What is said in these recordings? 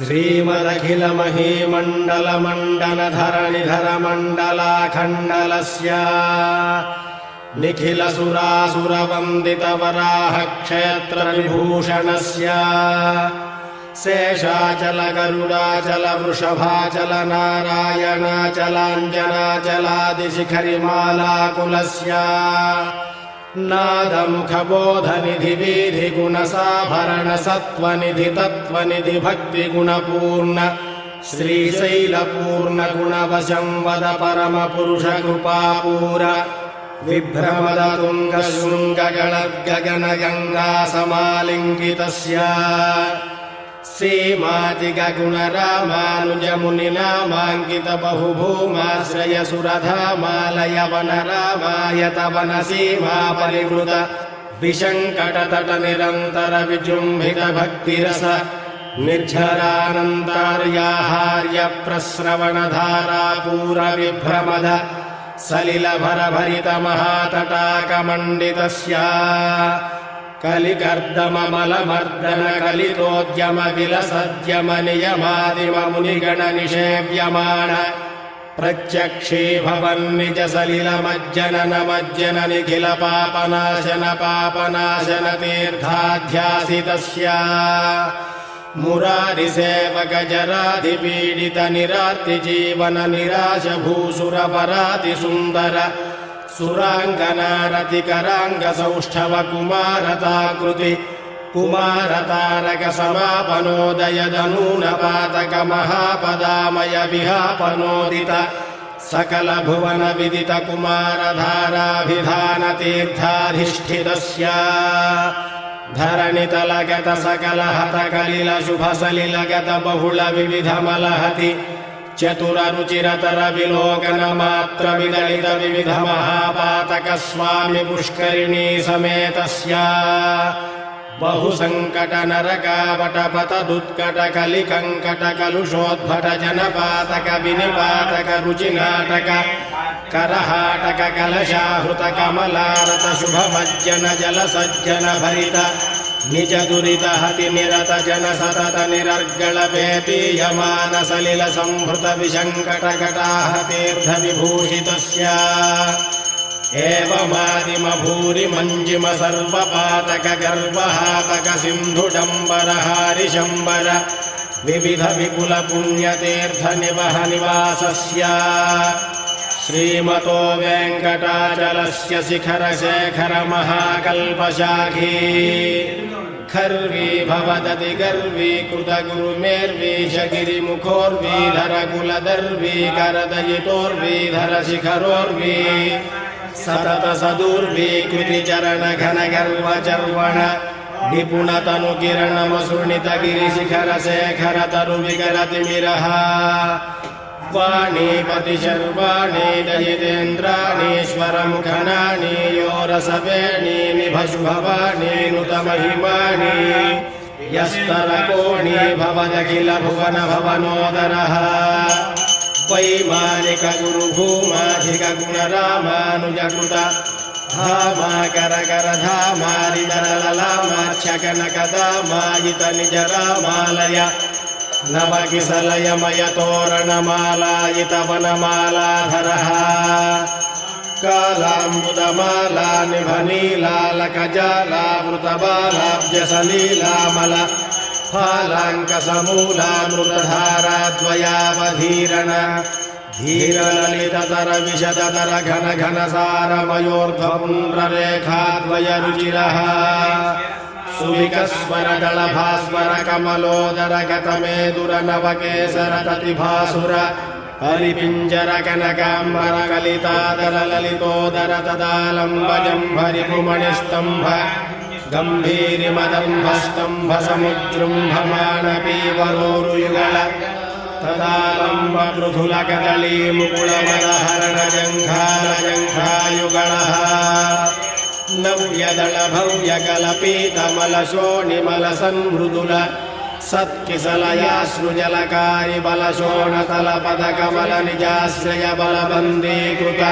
श्रीमदखिलमहीमण्डलमण्डनधरणिधरमण्डलाखण्डलस्य निखिलसुरासुरवन्दितवराहक्षेत्रविभूषणस्य शेषाचलगरुडाचलवृषभाचलनारायणाचलाञ्जनाचलादिशिखरिमालाकुलस्य नादमुखबोधनिधि तत्त्वनिधि भक्तिगुणपूर्ण श्रीशैलपूर्णगुणवशं वद परमपुरुषकृपापूर विभ्रमदतुङ्गशृङ्गगणद्गगनगङ्गासमालिङ्गितस्य सीमातिगुणरामानुजमुनिनामाङ्कितबहुभूमाश्रयसुरधामालयवनरामायतवनसीमा परिवृत विशङ्कटतटनिरन्तरविजृम्भितभक्तिरस निर्झरानन्तार्याहार्यप्रस्रवणधारापूरविभ्रमद सलिलभरभरितमहातटाकमण्डितस्य कलिकर्दममलमर्दनकलितोद्यमविलसद्यमनियमादिममुनिगणनिषेव्यमाण प्रत्यक्षीभवन्निजसलिलमज्जननमज्जन निखिलपापनाशन पापनाशन तीर्थाध्यासितस्य मुरारिसेवकजराधिपीडितनिरार्तिजीवन निराशभूसुरपरातिसुन्दर सुराङ्गनारतिकराङ्गसौष्ठवकुमारताकृति कुमारतारकसमापनोदयदनूनपातकमहापदामय विहापनोदित सकलभुवनविदितकुमारधाराभिधानतीर्थाधिष्ठितस्य धरणितलगत सकलहतकलिलशुभसलिलगत बहुलविविधमलहति चतुररुचिरतरविलोकनमात्रविदलितविविधमहापातकस्वामि पुष्करिणी समेतस्य बहुसङ्कटनरकावटपतदुत्कटकलिकङ्कटकलुषोद्भटजनपातकविनिपातकरुचिनाटक करहाटककलशाहृतकमलारतशुभमज्जनजलसज्जनभरित निजदुरितहतिनिरतजन सततनिरर्गलपेपीयमानसलिलसंहृतविशङ्कटकटाहतीर्थविभूषितस्य एवमादिमभूरिमञ्जिम सर्वपातकगर्वहापकसिन्धुडम्बरहारिशम्बर विविधविपुलपुण्यतीर्थनिवहनिवासस्य श्रीमतो वेङ्कटाचलस्य शिखरशेखरमहाकल्पशाखी खर्वी भवदति गर्वी कृतगुरुमेर्वीशगिरिमुखोर्वीधरकुलदर्वी करदयितोर्वीधरशिखरोर्वी सततसदूर्वी कृतिचरणघनगर्वचर्वण निपुणतनुकिरणमसृणितगिरिशिखरशेखरतरुविगरतिमिरः वाणीपतिशर्वाणी दयितेन्द्राणीश्वरमुखनानी योरसवेणी निभशुभवाणी नुतमहिमानी यस्तरकोणी भवदखिलभुवन भवनोदरः वैमानिकगुरुभूमाधिकगुणरामानुजकृत धामाकरकरधामारिदललामार्च्छकनकदामायितनिजरामालय नवकिसलयमयतोरणमालायितवनमालाधरः कालाम्बुदमाला निभनीलालकजालावृतबालाब्जसलीलामल फालाङ्कसमूलामृतधाराद्वयावधीरण धीरललिततर विशदतरघनघनसारमयोर्ध्वपुण्ड्ररेखाद्वयरुचिरः सुविकस्वरदलभास्वरकमलोदरगतमेदुरनवकेसरततिभासुर हरिपिञ्जरकनकाम्बरकलितादरललितोदर तदालम्बजम्भरिपुमणिस्तम्भ गम्भीरिमदम्भस्तम्भसमुजृम्भमाणपीवरोरुयुगल तदालम्बपृथुलकदलीमुकुलमदहरणजङ्घालजङ्घायुगलः नव्यदलभव्यकलपीतमलशोणिमलसन्मृदुल सत्किसलयाश्रुजलकारि बलशोणतलपदकमलनिजाश्रयबलबन्दीकृत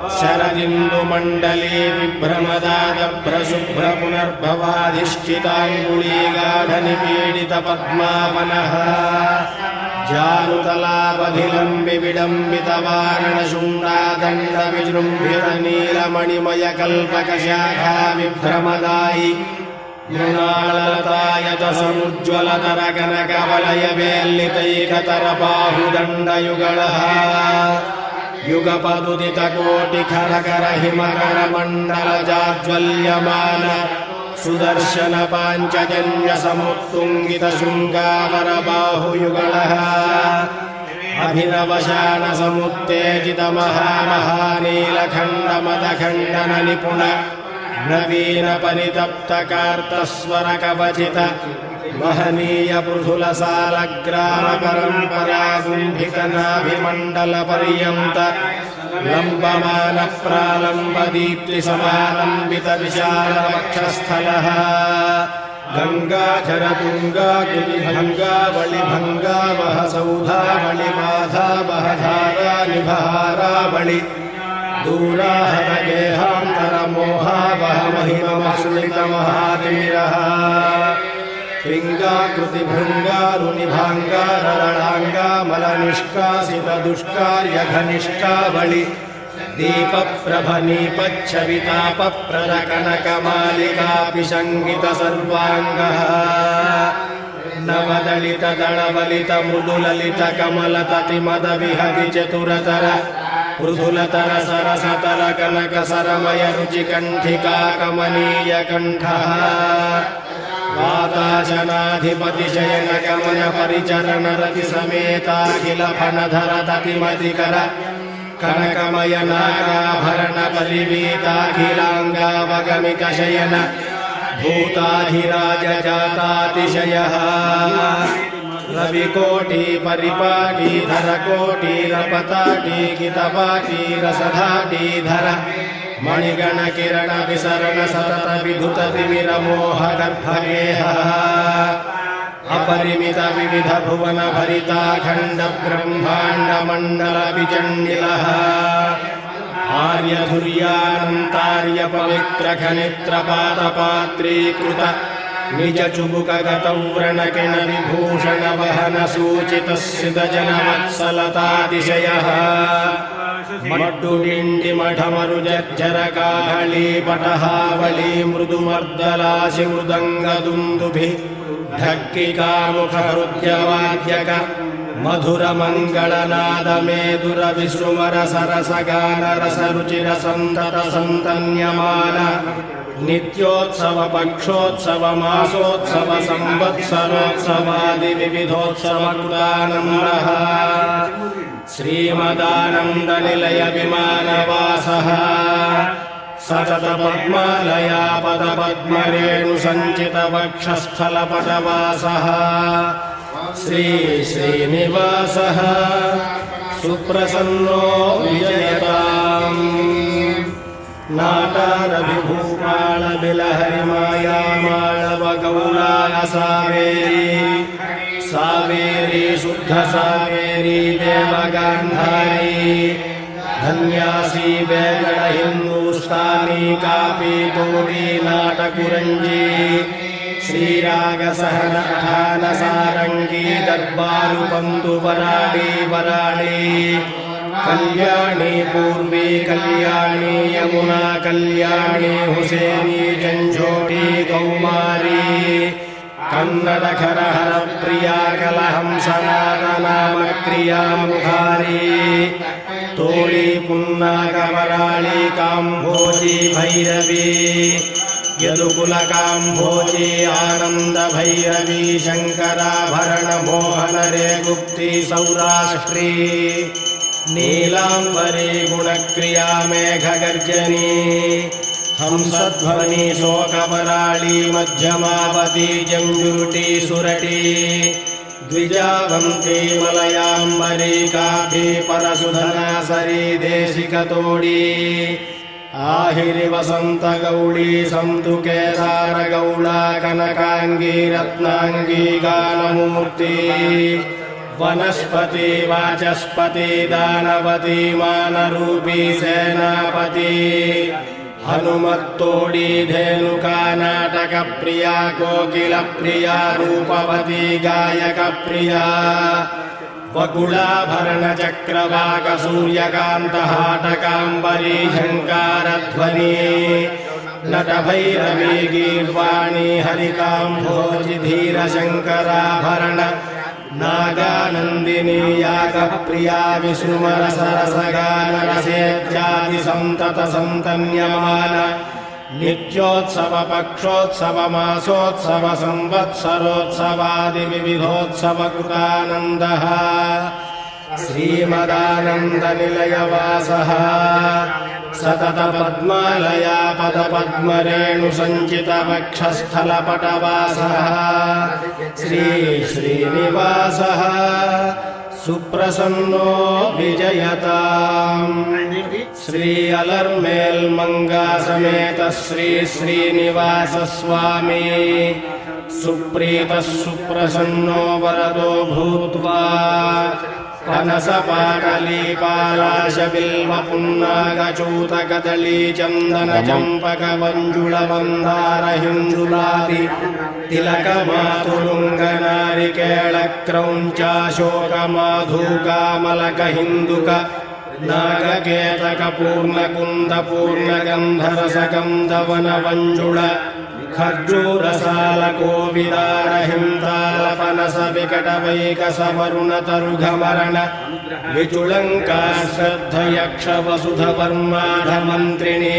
शरदिन्दुमण्डली विभ्रमदादभ्रशुभ्र पुनर्भवाधिष्ठिताङ्गुली गाढनिपीडितपद्मावनः जानुतलापधिलम्बि विडम्बितवारणशुण्डादण्डविजृम्भितनीलमणिमयकल्पकशाखा विभ्रमदायि मृणाललतायत समुज्ज्वलतरकनकवलयवेल्लितैकतरबाहुदण्डयुगलः युगपदुदितकोटिखरकर हिमकरमण्डलजाज्वल्यमान सुदर्शन पाञ्चजन्य समुत्तुङ्गित शृङ्गावरबाहुयुगलः अभिनवशान समुत्तेजित महानीलखण्डमदखण्डन निपुण नवीन परितप्त कार्तस्वर कवचित महनीय पृथुलसालग्राम परम्परा गुम्भित नाभिमण्डल पर्यन्त लम्बमान प्रालम्ब दीप्ति समालम्बित विशाल वक्षस्थलः गंगाधर तुंगा गुलिभंगा बलिभंगा वह सौधा बलिबाधा वह धारा निभारा बलि दूराहर गेहांतर मोहा वह महिममसुलित महातिमिरः पिंगाकृति भृंगारुनिभांगा ररणांगा मलनिष्कासित दुष्कार्य घनिष्ठा बलि दीप प्रभनीपच्छविताप प्रदकनकमालिकापि संगित सर्वांगः नवदलित दलवलित मृदुललित कमलततिमद विहति चतुरतर पृथुलतर सरसतर कनक सरमय रुचिकण्ठिका कमनीय कण्ठः वाताशनाधिपति शयन कमन परिचरण रति समेताखिल फणधर ततिमतिकर कनकमय नागाभरण परिवीताखिलांगावगमित शयन भूताधिराज जातातिशयः रविकोटि परिपाटी धर कोटि रपताटी कितपाटी रसधाटीधर मणिगण किरण विसरण सतत विधुत तिमिर मोह गर्भगेहः अपरिमित विविध भुवन भरिताखण्ड ब्रह्माण्ड मण्डल विचण्डिलः आर्यधुर्यानन्तार्य पवित्र खनित्र पातपात्रीकृत निज चुबुकगत व्रणकिण विभूषण वहन सूचित सिदजन वत्सलतातिशयः मड्डुडिण्डि मठमरुजर्जर काहळी पटहावली मृदुमर्दलाशि मृदङ्गदुन्दुभि ढक्किका मुखहृद्यवाद्यक मधुर मंगलनाद मेदुर विसृमर सरस गान रस रुचिर संतत संतन्यमान नित्योत्सव पक्षोत्सव मासोत्सव संवत्सरोत्सवादि विविधोत्सव कृतानन्दः श्रीमदानंद निलय विमानवासः सतत पद्मालया पद पद्मरेणु संचित वक्षस्थल पटवासः श्री श्रीनिवासः सुप्रसन्नो विजयताम् नाटारभिभूपाल बिलहरि माया माळव गौलाय सावेरी सावेरी शुद्ध सावेरी देवगान्धारी धन्यासी बेगड़ हिंदुस्तानी कापी तोड़ी नाटकुरंजी श्रीराग सहन अठान सारंगी दरबारु पंतु वराड़ी वराड़ी कल्याणी पूर्वी कल्याणी यमुना कल्याणी हुसैनी जंझोटी कौमारी कन्नड खरहर प्रिया कलहंस नाम क्रिया मुखारी तोड़ी पुन्ना कमराली काम्भोजी भैरवी यदुकुल काम्भोजी आनंद भैरवी शंकराभरण मोहन रे गुप्ती सौराष्ट्री नीलांबरी गुणक्रिया मेघगर्जनी हंसध्वनि शोकवराली मध्यमावती जंजुटी सुरटी द्विजावंती मलयांबरी काफी परसुधना सरी देशिकतोड़ी आहिरि वसंत गौड़ी संतु केदार गौड़ा कनकांगी रत्नांगी गानमूर्ति वनस्पति वाचस्पति दानवती मानरूपी सेनापति हनुमत्तोडी धेनुका नाटक प्रिया कोकिल प्रिया रूपवती गायक प्रिया वकुलाभरण चक्रवाक सूर्यकांत हाटकांबरी झंकारध्वनि नटभैरवी गीर्वाणी हरिकांभोजि धीर शंकराभरण नागानंदिनी यागप्रिया विष्णुमर सरसगान रसेत्यादि संतत संतन्यमान नित्योत्सव पक्षोत्सव मासोत्सव संवत्सरोत्सवादि विविधोत्सव कृतानन्दः श्रीमदानंद निलय वासः सतत पद्मालया पद पद्मरेणु संचित वक्षस्थल पटवासः श्री श्रीनिवासः सुप्रसन्नो विजयताम् श्री अलर्मेल मंगा समेत श्री श्रीनिवास स्वामी सुप्रीतः सुप्रसन्नो वरदो भूत्वा पनसपाटली पालाश बिल्व पुन्नागचूत कदली चंदन चंपक मंजुल मंदार हिंजुलादि तिलक मातुलुंग नारिकेळ क्रौंचाशोक माधुकामलक हिंदुक नागकेतक पूर्ण कुंद पूर्ण गंधरस गंधवन मंजुळ खर्जूरसाल कोविदार हिंताल पनस विकट वैकस वरुण तरुघमरण विचुलंका श्रद्ध यक्ष वसुध वर्माढ मंत्रिणी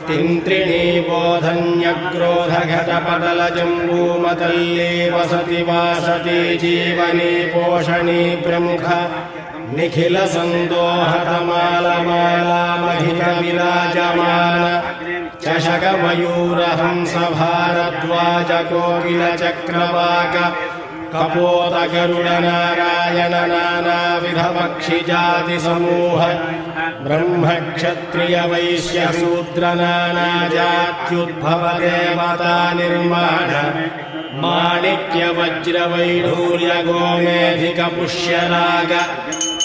तिंत्रिणी बोधन्यग्रोध घट पटल जंबूमतल्ली वसति वासति जीवनी पोषणी प्रमुख निखिल संदोहत माल माला महिष विराजमान चषक मयूर हंस भारद्वाज कोकिल चक्रवाक कपोत गरुड नारायण नाना विध पक्षि जाति समूह ब्रह्म क्षत्रिय वैश्य शूद्र नाना जात्युद्भव देवता निर्माण माणिक्य वज्र वैढूर्य गोमेधिक पुष्यराग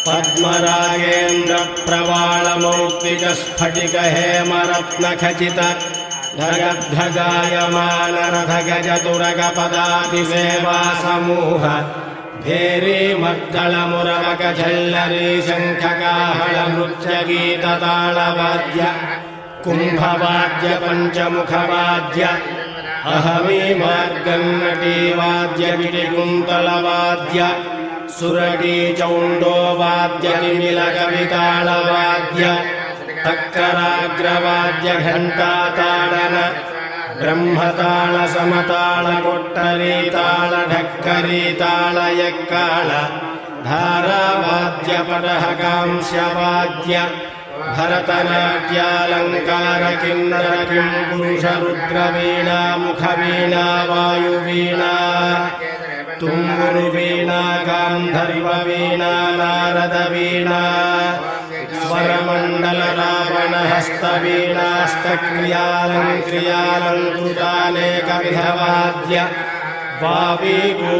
पद्मरागेन्द्र प्रवाल मौक्तिक स्फटिक हेम रत्न खचित धगद्धगायमान रथ गज तुरग पदाति सेवा समूह भेरी मद्दल मुरवक झल्लरी शंख काहळ नृत्य गीत तालवाद्य कुंभवाद्य पंचमुखवाद्य अहमी मार्गन्नटी वाद्य गिरिकुंतलवाद्य सुरटी चौंडो वाद्य किमिल कविताल वाद्य तक्कराग्रवाद्य घंटा ताडन ब्रह्मताल समताल कोट्टरी ताल ढक्करी ताल यक्काल धारावाद्य पटह कांस्यवाद्य भरतनाट्यालंकार किन्नर किं पुरुष रुद्रवीणा मुखवीणा वायुवीणा तुम्बुरुवीणा गांधर्ववीणा नारदवीणा स्वरमंडल रावण हस्तवीणास्तक्रियालंकृतानेक विधवाद्य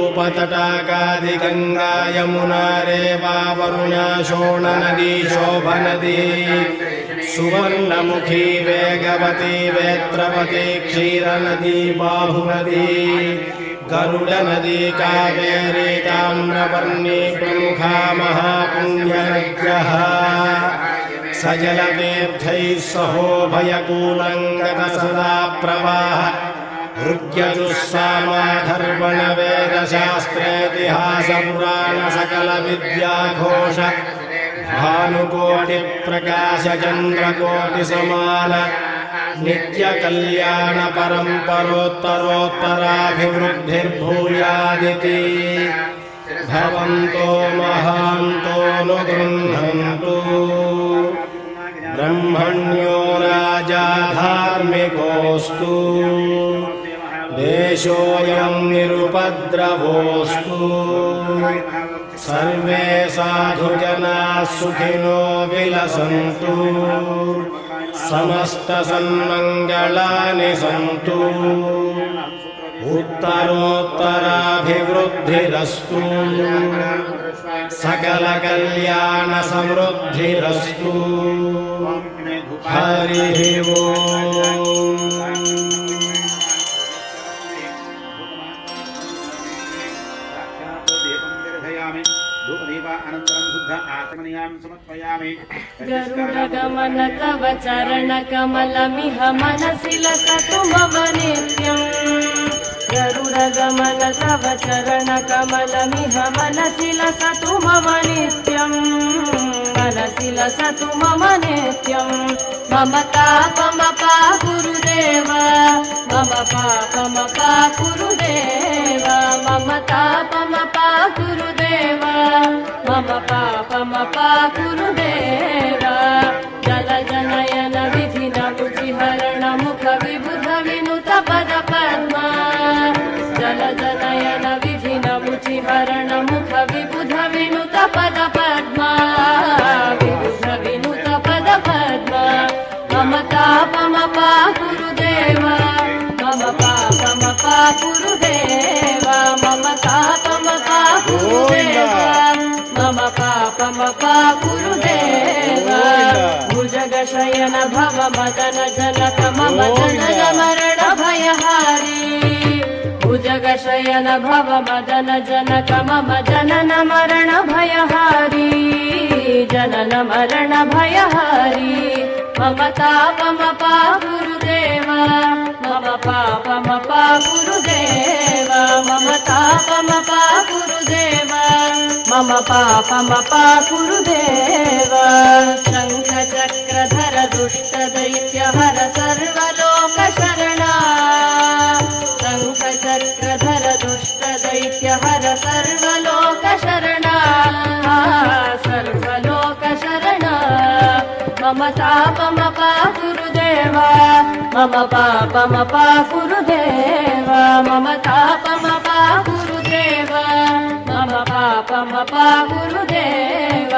वावीकूपतटाकादि गंगा यमुना रेवा वरुणा शोण नदी शोभनदी सुवर्णमुखी वेगवती वेत्रवती क्षीरनदी बाहुनदी गरुड़ नदी कावेरी ताम्रवर्णी प्रमुखा महापुण्यनद्यः सजलतीर्थैः सहोभयकूलङ्गत सदा प्रवाह ऋग्यजुस्सामाधर्वण वेदशास्त्रेतिहास पुराण सकल विद्याघोष भानुकोटि प्रकाश चंद्रकोटि समान नित्य कल्याण परम्परोत्तरोत्तराभिवृद्धिर्भूयादिति भवन्तो महान्तो नु गृह्णन्तु ब्रह्मण्यो राजा धार्मिकोऽस्तु देशोऽयं निरुपद्रवोऽस्तु सर्वे साधुजनाः सुखिनो विलसन्तु समस्त सन्मंगलानि सन्तु उत्तरोत्तराभिवृद्धिरस्तु सकलकल्याणसमृद्धिरस्तु हरिः ओम्। गरुडगमन तव चरणकमलमिह मनसि लसतु मम नित्यम्। गरुडगमन तव चरणकमलमिह मनसि लसतु मम नित्यम्। मनसि लसतु मम नित्यम्। मम तापमपा गुरुदेव मम पापमपा गुरुदेव मम तापमपा गुरुदेव मम पापमपा गुरुदेव। जल जनयन विधिन बुद्धिहरण मुख विबुध विनुत पद पद्मा। जल जनयन विधिन बुद्धिहरण मुख विबुध विनुत पद पद्मा। विबुध विनुत पद पद्मा। मम तापमपा गुरुदेव मम पापमपा गुरुदेव मम तापमपा गुरुदेव मम पापमपा गुरुदेव। भुजगशयन भव मदन जनक मम जनन मरण भयहारी। भुजगशयन भव मदन जनक मम जनन मरण भयहारी। जनन मरण भयहारी। मम तापमपा गुरुदेव मम पापमपा गुरुदेव मम तापमपा गुरुदेव मम पापमपा गुरुदेव। शङ्ख चक्रधर दुष्ट दैत्यहर सर्वलोकशरणा। शङ्ख चक्रधर दुष्ट दैत्यहर सर्वलोकशरणा। सर्वलोकशरणा। मम तापमपा गुरुदेव मम पापमपा गुरुदेव मम तापमपा गुरुदेव मम पापमपा गुरुदेव।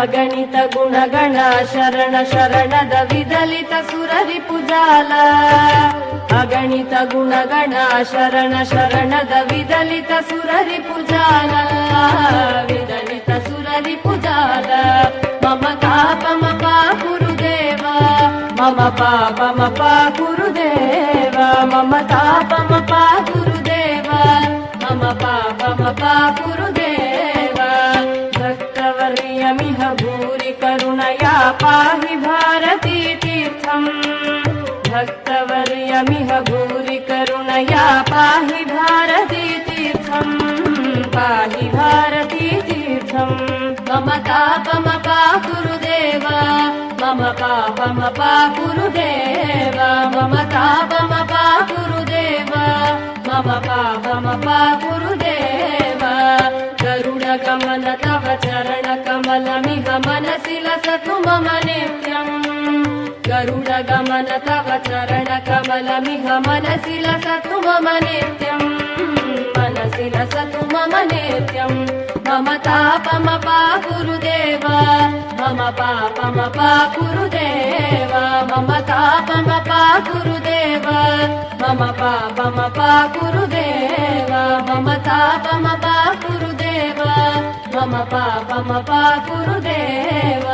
अगणित गुणगण शरण शरणद विदलित सुररिपुजाल। अगणित गुणगण शरण शरणद विदलित सुररिपुजाल। विदलित सुररिपुजाल। मम तापमपा गुरुदेव मम पापमपा गुरुदेव मम तापमपा गुरुदेव मम पापमपा गुरुदेव। भक्तवर्यमिह भूरि करुणया पाहि भारती तीर्थम्। भक्तवर्यमिह भूरि करुणया पाहि भारती तीर्थम्। पाहि भारती तीर्थम्। मम तापमपा गुरुदेव मम पापमपा गुरुदेव मम तापमपा गुरुदेव मम पापमपा गुरुदेव। गरुडगमन तव चरणकमलमिह मनसि लसतु मम नित्यम्। गरुडगमन तव चरणकमलमिह मनसि लसतु मम नित्यम्। मनसि लसतु मम नित्यम्। मम तापमपा गुरुदेव मम पापमपा गुरुदेव मम तापमपा गुरुदेव मम पापमपा गुरुदेव मम तापमपा गुरुदेव मम पापमपा गुरुदेव।